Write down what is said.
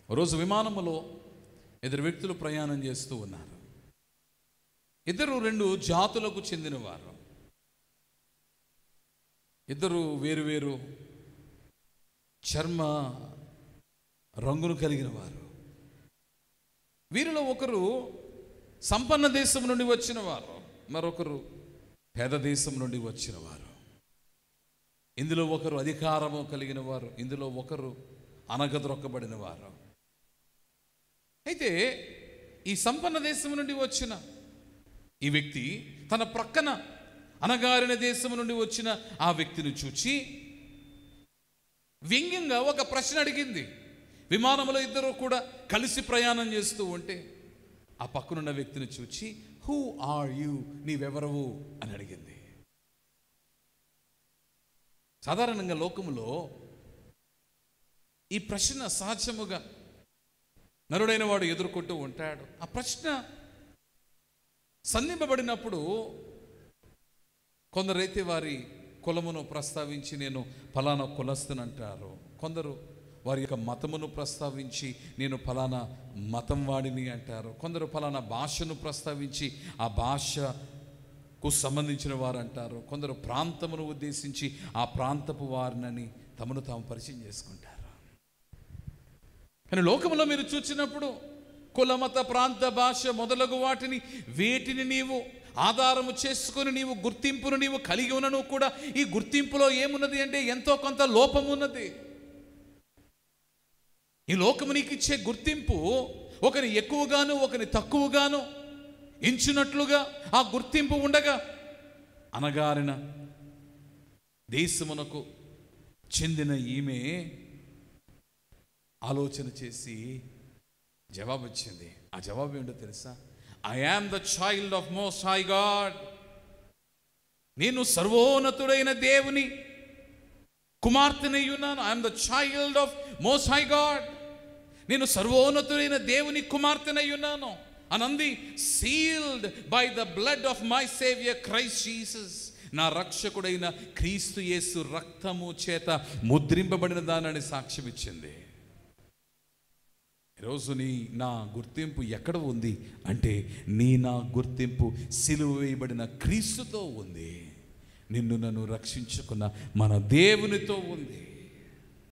రోజు విమానములో ఇద్దరు వ్యక్తులు ప్రయాణం చేస్తూ ఉన్నారు. ఇద్దరు రెండు జాతులకు చెందినవారు, ఇద్దరు వేరువేరు చర్మ రంగును కలిగిన వారు. వీరిలో ఒకరు సంపన్న దేశం నుండి వచ్చిన వారు, మరొకరు పేద దేశం నుండి వచ్చిన వారు. ఇందులో ఒకరు అధికారము కలిగిన వారు, ఇందులో ఒకరు అనగదొరక్కబడిన వారు. అయితే ఈ సంపన్న దేశం నుండి వచ్చిన ఈ వ్యక్తి తన ప్రక్కన అనగారిన దేశం నుండి వచ్చిన ఆ వ్యక్తిని చూచి వ్యంగ్యంగా ఒక ప్రశ్న అడిగింది. విమానంలో ఇద్దరు కూడా కలిసి ప్రయాణం చేస్తూ ఉంటే ఆ పక్కనున్న వ్యక్తిని చూచి, హూ ఆర్ యూ, నీవెవరవు అని అడిగింది. సాధారణంగా లోకములో ఈ ప్రశ్న సహజముగా నరుడైన వాడు ఎదుర్కొంటూ ఉంటాడు. ఆ ప్రశ్న సంధింపబడినప్పుడు కొందరైతే వారి కులమును ప్రస్తావించి నేను ఫలానా కులస్తునంటారు, కొందరు వారి యొక్క మతమును ప్రస్తావించి నేను ఫలానా మతం వాడిని అంటారు, కొందరు ఫలానా భాషను ప్రస్తావించి ఆ భాషకు సంబంధించిన వారు అంటారు, కొందరు ప్రాంతమును ఉద్దేశించి ఆ ప్రాంతపు వారినని తమను తాము పరిచయం చేసుకుంటారు. కానీ లోకంలో మీరు చూసినప్పుడు కులమత ప్రాంత భాష మొదలగు వేటిని నీవు ఆధారము చేసుకొని నీవు గుర్తింపును నీవు కలిగి ఉన్నను కూడా ఈ గుర్తింపులో ఏమున్నది అంటే ఎంతో కొంత లోపం ఉన్నది. ఈ లోకము నీకు ఇచ్చే గుర్తింపు ఒకరిని ఎక్కువగాను ఒకరిని తక్కువగాను ఎంచినట్లుగా ఆ గుర్తింపు ఉండగా అనగారిన దేశమునకు చెందిన ఈమె ఆలోచన చేసి జవాబు ఇచ్చింది. ఆ జవాబు ఏంటో తెలుసా? I am the child of most high God. నేను సర్వోన్నతుడైన దేవుని కుమార్తెనై ఉన్నాను. I'm the child of most high God. నేను సర్వోన్నతుడైన దేవుని కుమార్తెనై ఉన్నాను అనంది. Sealed by the blood of my saviour Christ Jesus. నా రక్షకుడైన క్రీస్తు యేసు రక్తము చేత ముద్రింపబడిన దానిని సాక్ష్యం ఇచ్చింది. ఈరోజు నా గుర్తింపు ఎక్కడ ఉంది అంటే నా గుర్తింపు సిలువ వేయబడిన క్రీస్తుతో ఉంది, నిన్ను నన్ను రక్షించుకున్న మన దేవునితో ఉంది.